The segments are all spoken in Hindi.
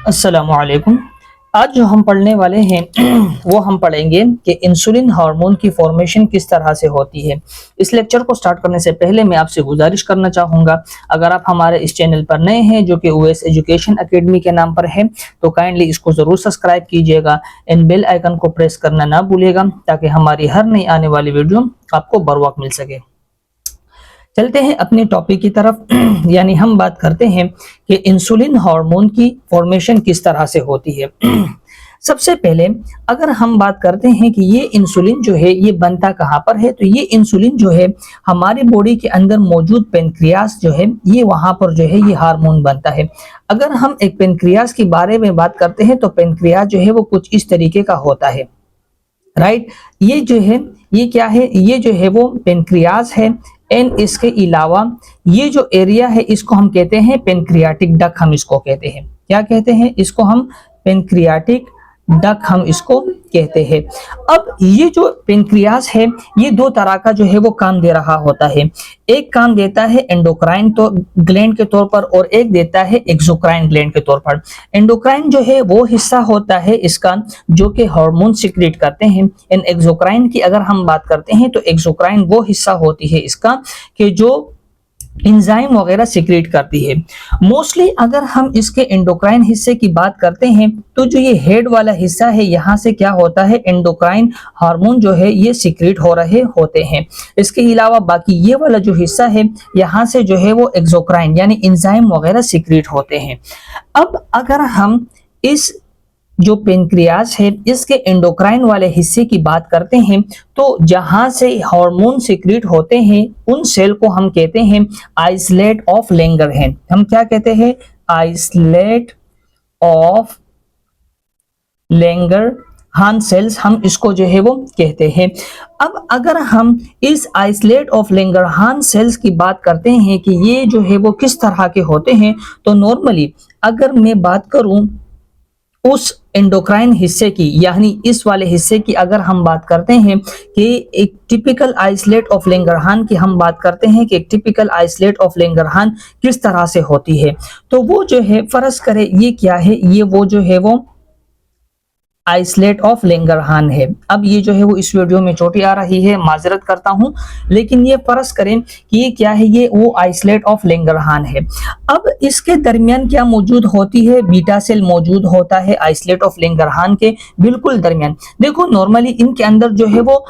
अस्सलामुअलैकुम। आज जो हम पढ़ने वाले हैं वो हम पढ़ेंगे कि इंसुलिन हार्मोन की फॉर्मेशन किस तरह से होती है। इस लेक्चर को स्टार्ट करने से पहले मैं आपसे गुजारिश करना चाहूँगा, अगर आप हमारे इस चैनल पर नए हैं जो कि ओएस एजुकेशन एकेडमी के नाम पर है, तो काइंडली इसको ज़रूर सब्सक्राइब कीजिएगा एंड बेल आइकन को प्रेस करना ना भूलिएगा ताकि हमारी हर नई आने वाली वीडियो आपको बर वक्त मिल सके। चलते हैं अपने टॉपिक की तरफ यानी हम बात करते हैं कि इंसुलिन हार्मोन की फॉर्मेशन किस तरह से होती है। सबसे पहले अगर हम बात करते हैं कि ये इंसुलिन जो है ये बनता कहाँ पर है, तो ये इंसुलिन जो है हमारी बॉडी के अंदर मौजूद पेनक्रियास जो है ये वहां पर जो है ये हार्मोन बनता है। अगर हम एक पेनक्रियास के बारे में बात करते हैं तो पेनक्रियास जो है वो कुछ इस तरीके का होता है, राइट। ये जो है ये क्या है, ये जो है वो पेनक्रियास है एंड इसके अलावा ये जो एरिया है इसको हम कहते हैं पेनक्रियाटिक डक्ट। हम इसको कहते हैं, क्या कहते हैं इसको हम पेनक्रियाटिक डक्ट हम इसको कहते हैं। अब ये जो पेनक्रियास है ये दो तरह का जो है वो काम दे रहा होता है। एक काम देता है एंडोक्राइन तो ग्लैंड के तौर पर और एक देता है एक्सोक्राइन ग्लैंड के तौर पर। एंडोक्राइन जो है वो हिस्सा होता है इसका जो कि हार्मोन सिक्रीट करते हैं एंड एक्सोक्राइन की अगर हम बात करते हैं तो एक्सोक्राइन वो हिस्सा होती है इसका कि जो इंजाइम वगैरह सिक्रेट करती है। मोस्टली अगर हम इसके एंडोक्राइन हिस्से की बात करते हैं तो जो ये हेड वाला हिस्सा है यहाँ से क्या होता है एंडोक्राइन हार्मोन जो है ये सिक्रेट हो रहे होते हैं। इसके अलावा बाकी ये वाला जो हिस्सा है यहाँ से जो है वो एक्सोक्राइन यानी इंजाइम वगैरह सिक्रेट होते हैं। अब अगर हम इस जो पेनक्रियास है इसके एंडोक्राइन वाले हिस्से की बात करते हैं तो जहां से हार्मोन सिक्रीट होते हैं उन सेल को हम कहते हैं आइसलेट ऑफ लैंगरहैंस। हम क्या कहते हैं, आइसलेट ऑफ लैंगरहैंस सेल्स हम इसको जो है वो कहते हैं। अब अगर हम इस आइसलेट ऑफ लैंगरहैंस सेल्स की बात करते हैं कि ये जो है वो किस तरह के होते हैं, तो नॉर्मली अगर मैं बात करूं उस एंडोक्राइन हिस्से की यानी इस वाले हिस्से की अगर हम बात करते हैं कि एक टिपिकल आइसलेट ऑफ लैंगरहैंस की हम बात करते हैं कि एक टिपिकल आइसलेट ऑफ लैंगरहैंस किस तरह से होती है, तो वो जो है फर्ज करें ये क्या है, ये वो जो है वो आइसलेट ऑफ लैंगरहैंस है। अब ये जो है वो इस वीडियो में चोटी आ रही है, माजरत करता हूं, लेकिन ये फर्ज करें कि ये क्या है, ये वो आइसलेट ऑफ लैंगरहैंस है। अब इसके दरमियान क्या मौजूद होती है, बीटा सेल मौजूद होता है आइसलेट ऑफ लैंगरहैंस के बिल्कुल दरमियान। देखो नॉर्मली इनके अंदर जो है वो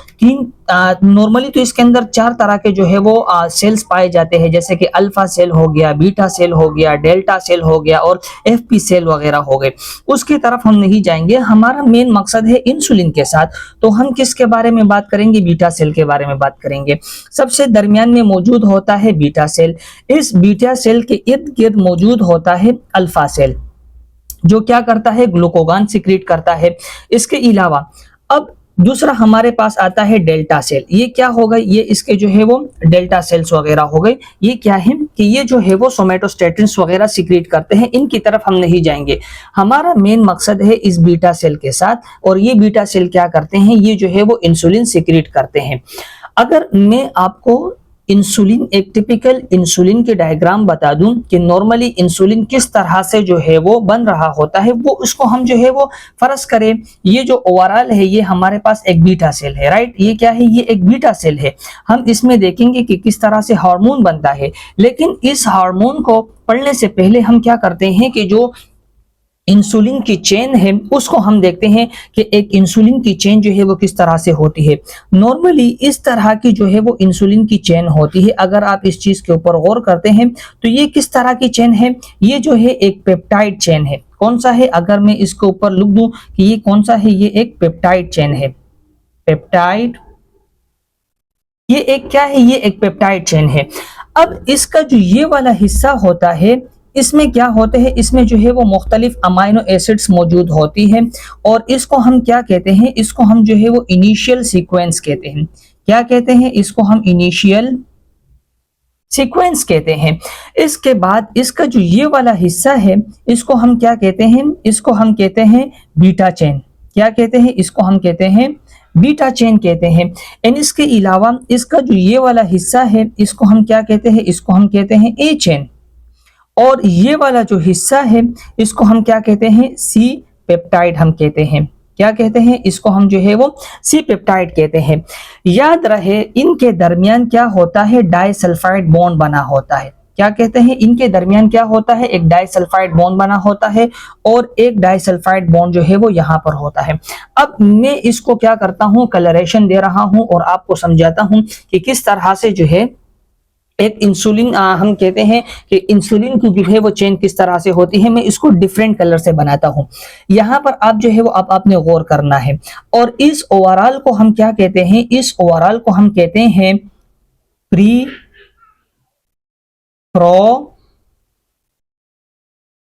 नॉर्मली तो इसके अंदर चार तरह के जो है वो सेल्स पाए जाते हैं, जैसे कि अल्फा सेल हो गया, बीटा सेल हो गया, डेल्टा सेल हो गया और एफपी सेल वगैरह हो गए। उसकी तरफ हम नहीं जाएंगे, हमारा मेन मकसद है इंसुलिन के साथ, तो हम किसके बारे में बात करेंगे, बीटा सेल के बारे में बात करेंगे। सबसे दरमियान में मौजूद होता है बीटा सेल। इस बीटा सेल के इर्द गिर्द मौजूद होता है अल्फा सेल जो क्या करता है, ग्लूकोगान सिक्रीट करता है। इसके अलावा अब दूसरा हमारे पास आता है डेल्टा सेल। ये क्या हो गए, ये इसके जो है वो डेल्टा सेल्स वगैरह हो गए। ये क्या है कि ये जो है वो सोमेटोस्टेटिन्स वगैरह सिक्रीट करते हैं, इनकी तरफ हम नहीं जाएंगे। हमारा मेन मकसद है इस बीटा सेल के साथ, और ये बीटा सेल क्या करते हैं, ये जो है वो इंसुलिन सिक्रीट करते हैं। अगर मैं आपको इंसुलिन एक टिपिकल इंसुलिन के डायग्राम बता दूं कि नॉर्मली इंसुलिन किस तरह से जो है वो बन रहा होता है, वो उसको हम जो है वो फर्ज करें ये जो ओवरऑल है ये हमारे पास एक बीटा सेल है, राइट। ये क्या है, ये एक बीटा सेल है। हम इसमें देखेंगे कि किस तरह से हार्मोन बनता है, लेकिन इस हार्मोन को पढ़ने से पहले हम क्या करते हैं कि जो इंसुलिन की चेन है उसको हम देखते हैं कि एक इंसुलिन की चेन जो है वो किस तरह से होती है। नॉर्मली इस तरह की जो है वो इंसुलिन की चेन होती है। अगर आप इस चीज के ऊपर गौर करते हैं तो ये किस तरह की चेन है, ये जो है एक पेप्टाइड चेन है। कौन सा है, अगर मैं इसके ऊपर लिख दूं कि ये कौन सा है, ये एक पेप्टाइड चेन है। पेप्टाइड, ये एक क्या है, ये एक पेप्टाइड चेन है। अब इसका जो ये वाला हिस्सा होता है इसमें क्या होते हैं, इसमें जो है वो मुख्तलिफ अमाइनो एसिड्स मौजूद होती है, और इसको हम क्या कहते हैं, इसको हम जो है वो इनिशियल सीक्वेंस कहते हैं। क्या कहते हैं, इसको हम इनिशियल सीक्वेंस कहते हैं। इसके बाद इसका जो ये वाला हिस्सा है इसको हम क्या कहते हैं, इसको हम कहते हैं बीटा चेन। क्या कहते हैं, इसको हम कहते हैं बीटा चेन कहते हैं। एंड इसके अलावा इसका जो ये वाला हिस्सा है इसको हम क्या कहते हैं, इसको हम कहते हैं ए चेन। और ये वाला जो हिस्सा है इसको हम क्या कहते हैं, सी पेप्टाइड हम कहते हैं। क्या कहते हैं इसको, हम जो है वो सी पेप्टाइड कहते हैं। याद रहे इनके दरमियान क्या होता है, डाइसल्फाइड बॉन्ड बना होता है। क्या कहते हैं, इनके दरमियान क्या होता है, एक डाइसल्फाइड बॉन्ड बना होता है और एक डाइसल्फाइड बॉन्ड जो है वो यहाँ पर होता है। अब मैं इसको क्या करता हूँ, कलरेशन दे रहा हूँ और आपको समझाता हूँ कि किस तरह से जो है एक इंसुलिन, हम कहते हैं कि इंसुलिन की जो है वो चेन किस तरह से होती है। मैं इसको डिफरेंट कलर से बनाता हूं। यहां पर आप जो है वो आप आपने गौर करना है। और इस ओवरऑल को हम क्या कहते हैं, इस ओवरऑल को हम कहते हैं प्री प्रो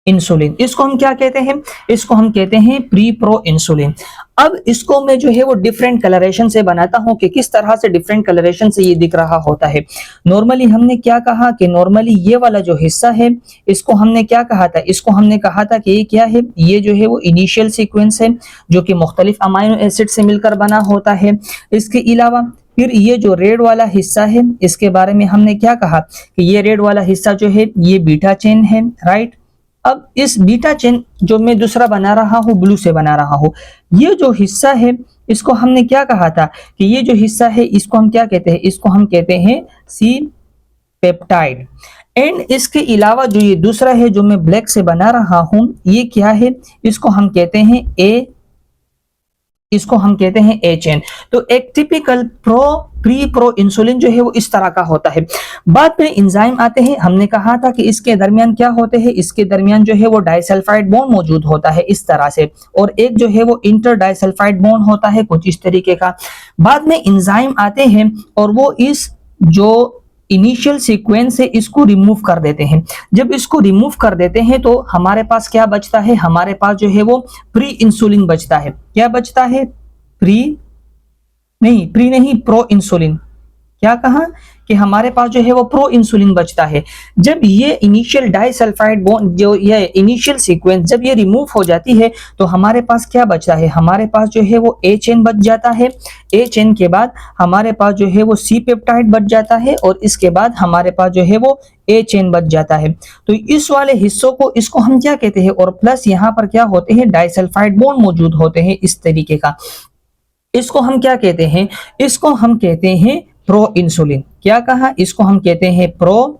इंसुलिन। इसको हम क्या कहते हैं, इसको हम कहते हैं प्री प्रो इंसुलिन। अब इसको मैं जो है वो डिफरेंट कलरेशन से बनाता हूं कि किस तरह से डिफरेंट कलरेशन से ये दिख रहा होता है। नॉर्मली हमने क्या कहा कि नॉर्मली ये वाला जो हिस्सा है इसको हमने क्या कहा था, इसको हमने कहा था कि ये क्या है, ये जो है वो इनिशियल सीक्वेंस है जो कि मुख्तलिफ अमाइनो एसिड से मिलकर बना होता है। इसके अलावा फिर ये जो रेड वाला हिस्सा है इसके बारे में हमने क्या कहा कि ये रेड वाला हिस्सा जो है ये बीटा चेन है, राइट। अब इस बीटा चेन जो मैं दूसरा बना रहा हूं, ब्लू से बना रहा हूं, ये जो हिस्सा है इसको हमने क्या कहा था कि ये जो हिस्सा है इसको हम क्या कहते हैं, इसको हम कहते हैं सी पेप्टाइड। एंड इसके अलावा जो ये दूसरा है जो मैं ब्लैक से बना रहा हूं, ये क्या है, इसको हम कहते हैं ए, इसको हम कहते हैं ए चेन। तो एक टिपिकल प्री प्रो इंसुलिन जो है वो इस तरह का होता है। बाद में एंजाइम आते हैं। हमने कहा था कि इसके दरमियान क्या होते हैं, इसके दरमियान जो है वो डाइसल्फाइड बॉन्ड मौजूद होता है इस तरह से, और एक जो है वो इंटर डाइसल्फाइड बॉन्ड होता है कुछ इस तरीके का। बाद में एंजाइम आते हैं और वो इस जो इनिशियल सीक्वेंस है इसको रिमूव कर देते हैं। जब इसको रिमूव कर देते हैं तो हमारे पास क्या बचता है, हमारे पास जो है वो प्री इंसुलिन बचता है। क्या बचता है, प्री नहीं प्रो इंसुलिन। क्या कहा कि हमारे पास जो है वो प्रो इंसुलिन बचता है। जब ये इनिशियल डाइसल्फाइड बॉन्ड, जो ये इनिशियल सीक्वेंस जब ये रिमूव हो जाती है तो हमारे पास क्या बचता है, हमारे पास जो है वो ए चेन बच जाता है। ए चेन के बाद हमारे पास जो है वो सी पेप्टाइड बच जाता है और इसके बाद हमारे पास जो है वो ए चेन बच जाता है। तो इस वाले हिस्सों को, इसको हम क्या कहते हैं, और प्लस यहाँ पर क्या होते हैं, डाइसल्फाइड बॉन्ड मौजूद होते हैं इस तरीके का। इसको हम क्या कहते हैं, इसको हम कहते हैं प्रो इंसुलिन। क्या कहा, इसको हम कहते हैं प्रो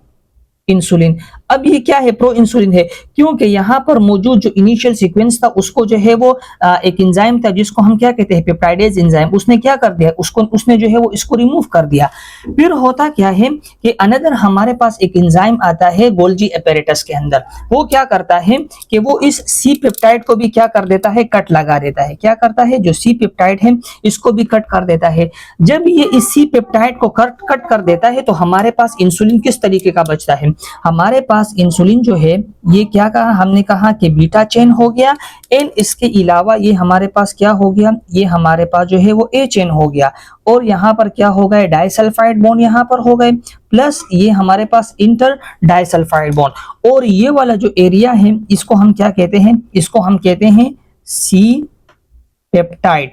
इंसुलिन। अब ये क्या है, प्रो इंसुलिन है क्योंकि यहाँ पर मौजूद जो इनिशियल सीक्वेंस था उसको जो है वो एक एंजाइम था जिसको हम क्या कहते हैं, पेप्टाइडेज एंजाइम, उसने क्या कर दिया, उसने जो है वो इसको रिमूव कर दिया। फिर होता क्या है कि अनदर हमारे पास एक एंजाइम आता है गोल्जी एपेरेटस के अंदर। वो क्या करता है कि वो इस सी पेप्टाइड को भी क्या कर देता है, कट लगा देता है। क्या करता है, जो सी पेप्टाइड है इसको भी कट कर देता है। जब ये इस सी पेप्टाइड को कट कर देता है तो हमारे पास इंसुलिन किस तरीके का बचता है, हमारे पास इंसुलिन जो है ये क्या कहा, हमने कहा कि बीटा चेन हो गया। एंड इसके अलावा ये हमारे पास क्या हो गया, ये हमारे पास जो है वो ए चेन हो गया। और यहाँ पर क्या हो गए, डाइसल्फाइड बॉन्ड यहाँ पर हो गए, प्लस ये हमारे पास इंटर डाइसल्फाइड बॉन्ड। और ये वाला जो एरिया है इसको हम क्या कहते हैं, इसको हम कहते हैं सी पेप्टाइड।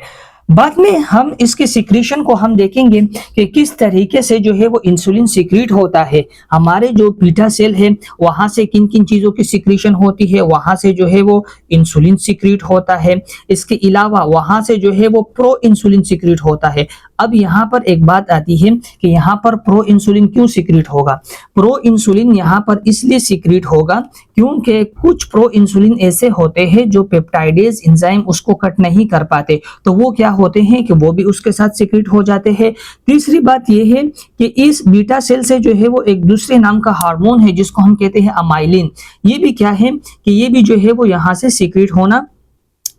बाद में हम इसके सिक्रीशन को हम देखेंगे कि किस तरीके से जो है वो इंसुलिन सिक्रीट होता है। हमारे जो बीटा सेल है वहां से किन किन चीजों की सिक्रीशन होती है, वहां से जो है वो इंसुलिन सिक्रीट होता है। इसके अलावा वहां से जो है वो प्रो इंसुलिन सिक्रीट होता है। अब यहाँ पर एक बात आती है कि यहाँ पर प्रो इंसुलिन क्यों सिक्रीट होगा। प्रो इंसुलिन यहाँ पर इसलिए सिक्रीट होगा क्योंकि कुछ प्रो इंसुलिन ऐसे होते हैं जो पेप्टाइडेज एंजाइम उसको कट नहीं कर पाते, तो वो क्या होते हैं कि वो भी उसके साथ सिक्रीट हो जाते हैं। तीसरी बात यह है कि इस बीटा सेल से जो है वो एक दूसरे नाम का हार्मोन है जिसको हम कहते हैं अमाइलिन। ये भी क्या है कि ये भी जो है वो यहाँ से सिक्रीट होना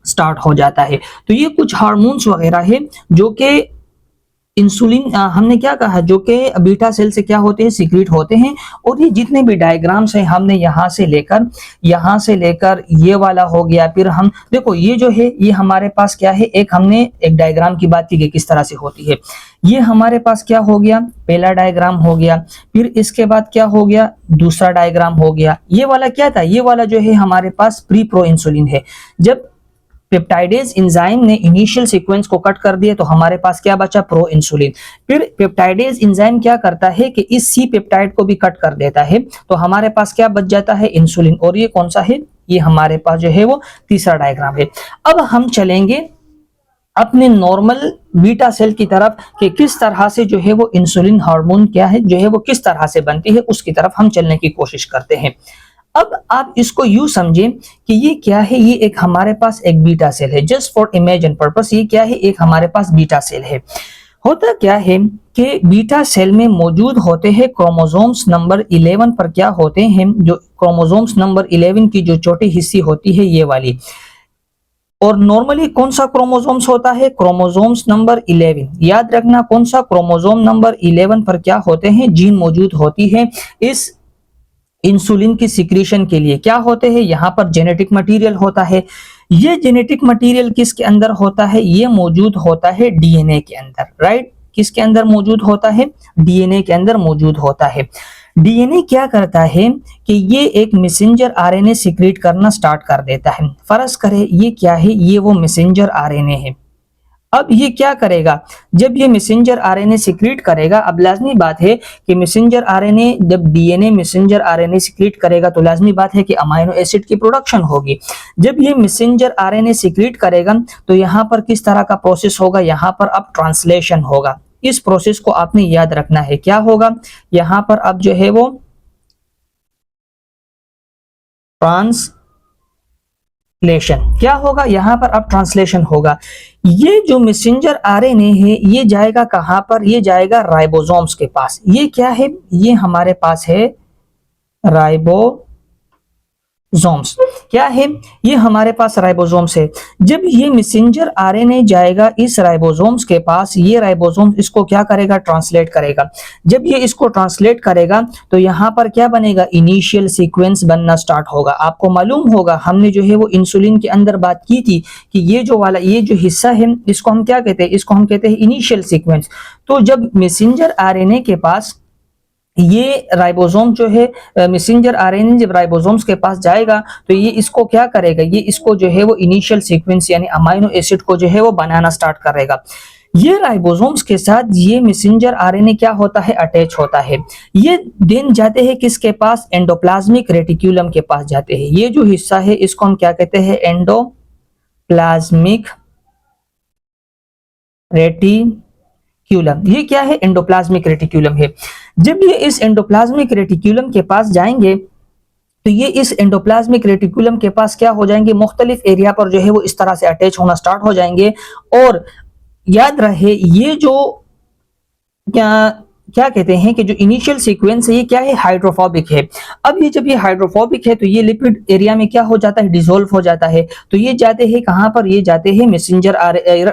स्टार्ट हो जाता है। तो ये कुछ हार्मोन्स वगैरह है जो कि इंसुलिन, हमने क्या कहा, जो कि बीटा सेल से क्या होते हैं, सिक्रीट होते हैं। और ये जितने भी डायग्राम्स हैं हमने यहाँ से लेकर ये वाला हो गया। फिर हम देखो ये जो है ये हमारे पास क्या है, एक हमने एक डायग्राम की बात की कि किस तरह से होती है। ये हमारे पास क्या हो गया, पहला डायग्राम हो गया। फिर इसके बाद क्या हो गया, दूसरा डायग्राम हो गया। ये वाला क्या था, ये वाला जो है हमारे पास प्री प्रो इंसुलिन है। जब पेप्टाइडेज एंजाइम ने इनिशियल सीक्वेंस को कट कर दिया तो हमारे पास क्या बचा, प्रो इंसुलिन। फिर पेप्टाइडेज एंजाइम क्या करता है कि इस सी पेप्टाइड को भी कट कर देता है तो हमारे पास क्या बच जाता है, इंसुलिन। और ये कौन सा है, ये हमारे पास जो है वो तीसरा डायग्राम है। अब हम चलेंगे अपने नॉर्मल बीटा सेल की तरफ कि किस तरह से जो है वो इंसुलिन हार्मोन क्या है जो है वो किस तरह से बनती है, उसकी तरफ हम चलने की कोशिश करते हैं। अब आप इसको यूं समझें कि ये क्या है, ये एक हमारे पास एक बीटा सेल है। जस्ट फॉर इमेजिन पर्पस ये क्या है, एक हमारे पास बीटा सेल है। होता क्या है कि बीटा सेल में मौजूद होते हैं क्रोमोसोम्स नंबर 11 पर क्या होते हैं, जो क्रोमोसोम्स नंबर 11 की जो छोटी हिस्सी होती है ये वाली। और नॉर्मली कौन सा क्रोमोसोम्स होता है, क्रोमोसोम्स नंबर 11। याद रखना कौन सा, क्रोमोसोम नंबर 11 पर क्या होते हैं, जीन मौजूद होती है इस इंसुलिन की सिक्रीशन के लिए। क्या होते हैं, यहाँ पर जेनेटिक मटेरियल होता है। ये जेनेटिक मटेरियल किसके अंदर होता है, ये मौजूद होता है डीएनए के अंदर, राइट। किसके अंदर मौजूद होता है, डीएनए के अंदर मौजूद होता है। डीएनए क्या करता है कि ये एक मैसेंजर आरएनए सीक्रेट करना स्टार्ट कर देता है। फर्ज करें ये क्या है, ये वो मैसेंजर आरएनए है। अब ये क्या करेगा, जब ये मैसेंजर आरएनए सीक्रेट करेगा, अब लाजमी बात है कि मैसेंजर आरएनए जब डीएनए मैसेंजर आरएनए सीक्रेट करेगा तो लाजमी बात है कि अमाइनो एसिड की प्रोडक्शन होगी। जब ये मैसेंजर आरएनए सीक्रेट करेगा तो यहाँ पर किस तरह का प्रोसेस होगा, यहाँ पर अब ट्रांसलेशन होगा। इस प्रोसेस को आपने याद रखना है, क्या होगा यहाँ पर अब जो है वो ट्रांसलेशन, क्या होगा यहाँ पर अब ट्रांसलेशन होगा। ये जो मैसेंजर आरएनए है ये जाएगा कहां पर, ये जाएगा राइबोसोम्स के पास। ये क्या है, ये हमारे पास है राइबोसोम्स। क्या है, ये हमारे पास राइबोसोम्स है। जब ये मैसेंजर आरएनए जाएगा इस राइबोसोम्स के पास, ये राइबोसोम्स इसको क्या करेगा, ट्रांसलेट करेगा। जब ये इसको ट्रांसलेट करेगा तो यहाँ पर क्या बनेगा, इनिशियल सीक्वेंस बनना स्टार्ट होगा। आपको मालूम होगा हमने जो है वो इंसुलिन के अंदर बात की थी कि ये जो वाला ये जो हिस्सा है इसको हम क्या कहते हैं, इसको हम कहते हैं इनिशियल सीक्वेंस। तो जब मैसेंजर आरएनए के पास ये राइबोसोम जो है मैसेंजर आरएनए जब राइबोसोम्स के पास जाएगा तो ये इसको क्या करेगा, ये इसको जो है वो इनिशियल सीक्वेंस यानी अमाइनो एसिड को जो है वो बनाना स्टार्ट करेगा। ये राइबोसोम्स के साथ ये मैसेंजर आरएनए क्या होता है, अटैच होता है। ये देन जाते हैं किसके पास, एंडोप्लाज्मिक रेटिक्यूलम के पास जाते हैं। ये जो हिस्सा है इसको हम क्या कहते हैं, एंडोप्लाज्मिक रेटिक्यूलम। ये क्या है, एंडोप्लाज्मिक रेटिक्यूलम है। जब ये इस एंडोप्लाज्मिक रेटिक्यूलम के पास जाएंगे तो ये इस एंडोप्लाज्मिक रेटिक्यूलम के पास क्या हो जाएंगे, मुख्तलिफ एरिया पर जो है वो इस तरह से अटैच होना स्टार्ट हो जाएंगे। और याद रहे ये जो क्या कहते हैं कि जो इनिशियल सीक्वेंस है ये क्या है, हाइड्रोफोबिक है। अब ये जब ये हाइड्रोफोबिक है तो ये लिपिड एरिया में क्या हो जाता है, डिसॉल्व हो जाता है। तो ये जाते हैं कहां पर, ये जाते हैं messenger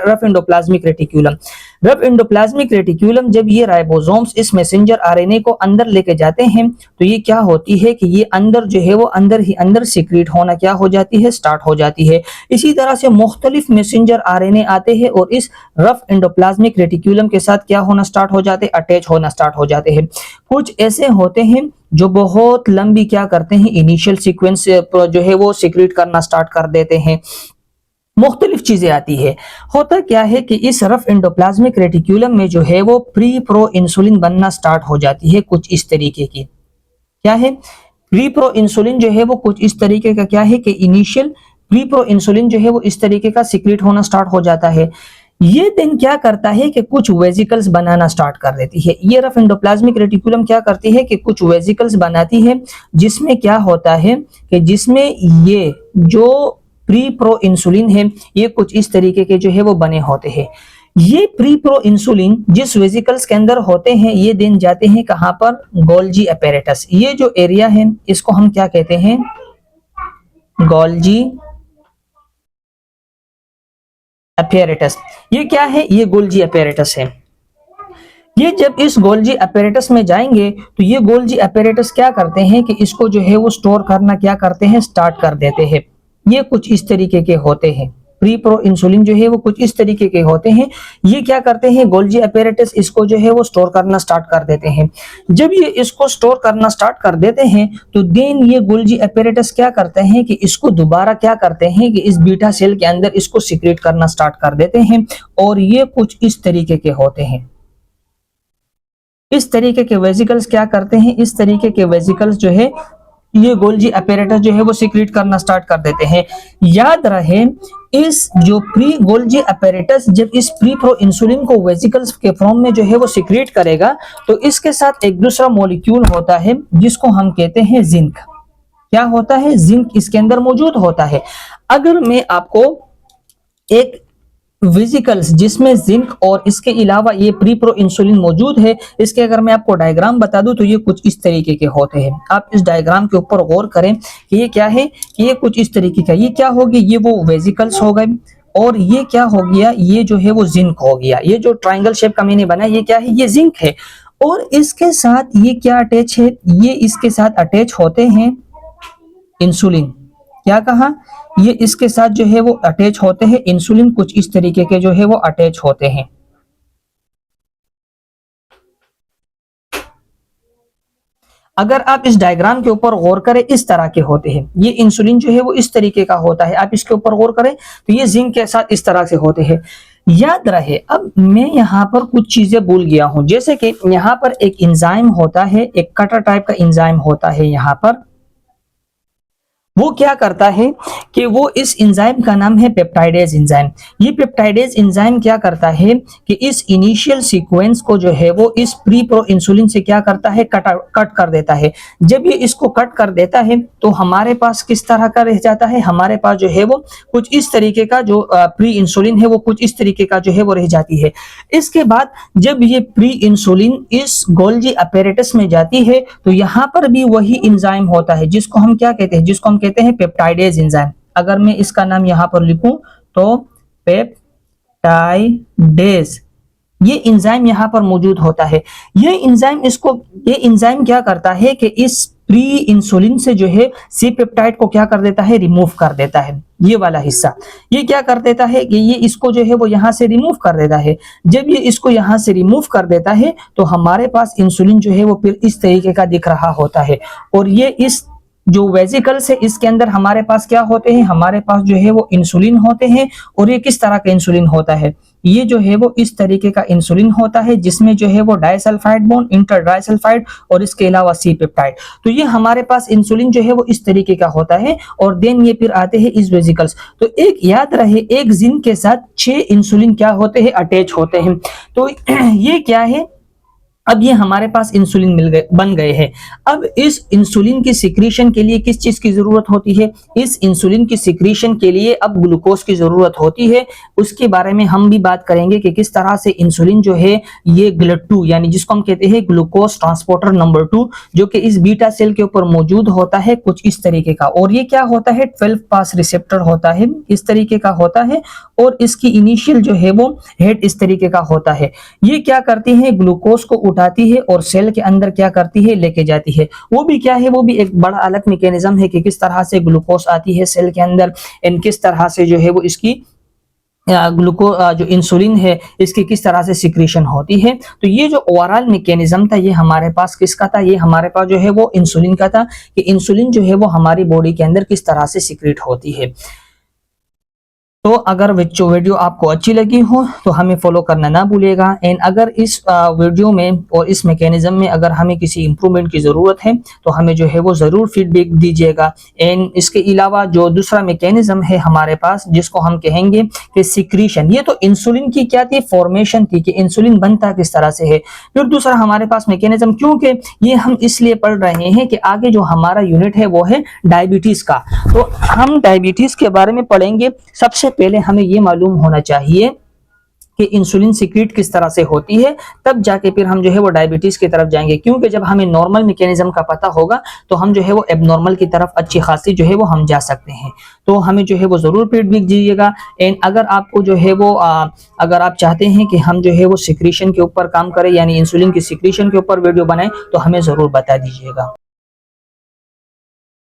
rough endoplasmic reticulum. Rough endoplasmic reticulum जब ये राइबोसोम्स इस मैसेंजर आरएनए को अंदर लेके जाते हैं तो ये क्या होती है कि ये अंदर जो है वो अंदर ही अंदर सीक्रेट होना क्या हो जाती है, स्टार्ट हो जाती है। इसी तरह से मुख्तलिफ मैसेंजर आरएनए आते हैं और इस रफ एंडोप्लाज्मिक रेटिक्यूलम के साथ क्या होना स्टार्ट हो जाते हैं, अटैच होना स्टार्ट हो जाते हैं। कुछ ऐसे होते हैं जो बहुत लंबी क्या करते हैं, इनिशियल सीक्वेंस जो है वो सीक्रेट करना स्टार्ट कर देते हैं। मुख्तलिफ चीजें आती है। होता क्या है कि इस रफ एंडोप्लाज्मिक रेटिक्यूलम में जो है वो प्री प्रो इंसुलिन बनना स्टार्ट हो जाती है कुछ इस तरीके की। क्या है, प्री प्रो इंसुलिन जो है वो कुछ इस तरीके का क्या है कि इनिशियल प्री प्रो इंसुलिन जो है वो इस तरीके का सीक्रेट होना स्टार्ट हो जाता है। ये दिन क्या करता है कि कुछ वेजिकल्स बनाना स्टार्ट कर देती है। ये रफ एंडोप्लाज्मिक रेटिक्यूलम क्या करती है कि कुछ वेजिकल्स बनाती है जिसमें क्या होता है कि जिसमें ये जो प्री प्रो इंसुलिन है ये कुछ इस तरीके के जो है वो बने होते हैं। ये प्री प्रो इंसुलिन जिस वेजिकल्स के अंदर होते हैं ये दिन जाते हैं कहां पर, गोल्जी अपैरेटस। ये जो एरिया है इसको हम क्या कहते हैं, गोल्जी अपैरेटस। ये क्या है, ये गोल्जी अपैरेटस है। ये जब इस गोल्जी अपैरेटस में जाएंगे तो ये गोल्जी अपैरेटस क्या करते हैं कि इसको जो है वो स्टोर करना क्या करते हैं, स्टार्ट कर देते हैं। ये कुछ इस तरीके के होते हैं। प्री प्रो इंसुलिन जो है वो कुछ इस तरीके के होते हैं। ये क्या करते हैं, गोल्जी अपैरेटस इसको जो है वो स्टोर करना स्टार्ट कर देते हैं। जब ये इसको स्टोर करना स्टार्ट कर देते हैं तो देन ये गोल्जी अपैरेटस क्या करते हैं कि इसको दोबारा क्या करते हैं कि इस बीटा सेल के अंदर इसको सीक्रेट करना स्टार्ट कर देते हैं और ये कुछ इस तरीके के होते हैं। इस तरीके के वेसिकल्स क्या करते हैं, इस तरीके के वेसिकल्स जो है ये गोल्जी अपैरेटस जो है वो सीक्रेट करना स्टार्ट कर देते हैं। याद रहे इस जो प्री गोल्जी अपैरेटस जब इस प्री प्रो इंसुलिन को वेसिकल्स के फॉर्म में जो है वो सीक्रेट करेगा तो इसके साथ एक दूसरा मॉलिक्यूल होता है जिसको हम कहते हैं जिंक। क्या होता है, जिंक इसके अंदर मौजूद होता है। अगर मैं आपको एक वेसिकल्स जिसमें जिंक और इसके अलावा ये प्री प्रो इंसुलिन मौजूद है, इसके अगर मैं आपको डायग्राम बता दूं तो ये कुछ इस तरीके के होते हैं। आप इस डायग्राम के ऊपर गौर करें कि ये क्या है, कि ये कुछ इस तरीके का, ये क्या हो गया, ये वो वेसिकल्स हो गए और ये क्या हो गया, ये जो है वो जिंक हो गया। ये जो ट्रायंगल शेप का मैंने बनाया ये क्या है, ये जिंक है। और इसके साथ ये क्या अटैच है, ये इसके साथ अटैच होते हैं इंसुलिन। क्या कहा, ये इसके साथ जो है वो अटैच होते हैं इंसुलिन, कुछ इस तरीके के जो है वो अटैच होते हैं। अगर आप इस डायग्राम के ऊपर गौर करें इस तरह के होते हैं। ये इंसुलिन जो है वो इस तरीके का होता है, आप इसके ऊपर गौर करें तो ये जिंक के साथ इस तरह से होते हैं। याद रहे अब मैं यहाँ पर कुछ चीजें भूल गया हूं, जैसे कि यहाँ पर एक एंजाइम होता है, एक कटर टाइप का एंजाइम होता है। यहाँ पर वो क्या करता है कि वो इस एंजाइम का नाम है पेप्टाइडेज एंजाइम। ये पेप्टाइडेज एंजाइम क्या करता है कि इस इनिशियल सीक्वेंस को जो है वो इस प्री प्रो इंसुलिन से क्या करता है, कट कर देता है। जब ये इसको कट कर देता है तो हमारे पास किस तरह का रह जाता है, हमारे पास जो है वो कुछ इस तरीके का जो प्री इंसुलिन है वो कुछ इस तरीके का जो है वो रह जाती है। इसके बाद जब ये प्री इंसुलिन इस गोल्जी अपैरेटस में जाती है तो यहाँ पर भी वही एंजाइम होता है जिसको हम क्या कहते हैं, जिसको हम कहते हैं पेप्टाइडेज एंजाइम। अगर मैं इसका नाम यहां पर लिखूं तो पेप्टाइडेज, ये एंजाइम यहां पर मौजूद होता है। ये एंजाइम क्या करता है कि इस प्री इंसुलिन से जो है सी पेप्टाइड को क्या कर देता है, रिमूव कर देता है। ये वाला हिस्सा ये क्या कर देता है कि ये इसको जो है वो यहां से रिमूव कर देता है। जब ये इसको यहां से रिमूव कर देता है तो हमारे पास इंसुलिन जो है वो फिर इस तरीके का दिख रहा होता है। और ये इस जो वेसिकल्स है इसके अंदर हमारे पास क्या होते हैं, हमारे पास जो है वो इंसुलिन होते हैं। और ये किस तरह का इंसुलिन होता है, ये जो है वो इस तरीके का इंसुलिन होता है जिसमें जो है वो डाइसल्फाइड बॉन्ड, इंटर डाइसल्फाइड और इसके अलावा सी पेप्टाइड। तो ये हमारे पास इंसुलिन जो है वो इस तरीके का होता है। और देन ये फिर आते हैं इस वेसिकल्स। तो एक याद रहे एक जिंक के साथ 6 इंसुलिन क्या होते हैं, अटैच होते हैं। तो ये क्या है, अब ये हमारे पास इंसुलिन बन गए हैं। अब इस इंसुलिन की सिक्रीशन के लिए किस चीज की जरूरत होती है, इस इंसुलिन की सिक्रीशन के लिए अब ग्लूकोज की जरूरत होती है। उसके बारे में हम भी बात करेंगे कि किस तरह से इंसुलिन जो है ये GLUT2 यानी जिसको हम कहते हैं ग्लूकोज ट्रांसपोर्टर नंबर 2 जो कि इस बीटा सेल के ऊपर मौजूद होता है कुछ इस तरीके का। और ये क्या होता है, 12 पास रिसेप्टर होता है, इस तरीके का होता है। और इसकी इनिशियल जो है वो हेड इस तरीके का होता है। ये क्या करती है, ग्लूकोज को उठाती है और सेल के अंदर क्या करती है, लेके जाती है। वो भी क्या है, वो भी एक बड़ा अलग मैकेनिज्म है कि किस तरह से ग्लूकोज आती है सेल के अंदर एंड किस तरह से जो है वो इसकी जो इंसुलिन है इसकी किस तरह से सिक्रीशन होती है। तो ये जो ओवरऑल मैकेनिज्म था ये हमारे पास किसका था, ये हमारे पास जो है वो इंसुलिन का था कि इंसुलिन जो है वो हमारी बॉडी के अंदर किस तरह से सिक्रीट होती है। तो अगर वीडियो आपको अच्छी लगी हो तो हमें फॉलो करना ना भूलिएगा। एंड अगर इस वीडियो में और इस मैकेनिज्म में अगर हमें किसी इंप्रूवमेंट की ज़रूरत है तो हमें जो है वो ज़रूर फीडबैक दीजिएगा। एंड इसके अलावा जो दूसरा मैकेनिज्म है हमारे पास जिसको हम कहेंगे कि सिक्रीशन, ये तो इंसुलिन की क्या थी, फॉर्मेशन थी कि इंसुलिन बनता किस तरह से है। फिर दूसरा हमारे पास मैकेनिज्म, क्योंकि ये हम इसलिए पढ़ रहे हैं कि आगे जो हमारा यूनिट है वो है डायबिटीज़ का। तो हम डायबिटीज़ के बारे में पढ़ेंगे। सबसे पहले हमें यह मालूम होना चाहिए कि इंसुलिन सीक्रेट किस तरह से होती है, तब जाके फिर हम जो है वो डायबिटीज की तरफ जाएंगे। क्योंकि जब हमें नॉर्मल मैकेनिज्म का पता होगा तो हम जो है वो एबनॉर्मल की तरफ अच्छी खासी जो है वो हम जा सकते हैं। तो हमें जो है वो जरूर फीडबैक दीजिएगा। एंड अगर आपको जो है वो अगर आप चाहते हैं कि हम जो है वो सिक्रीशन के ऊपर काम करें यानी इंसुलिन की सिक्रीशन के ऊपर वीडियो बनाएं तो हमें जरूर बता दीजिएगा।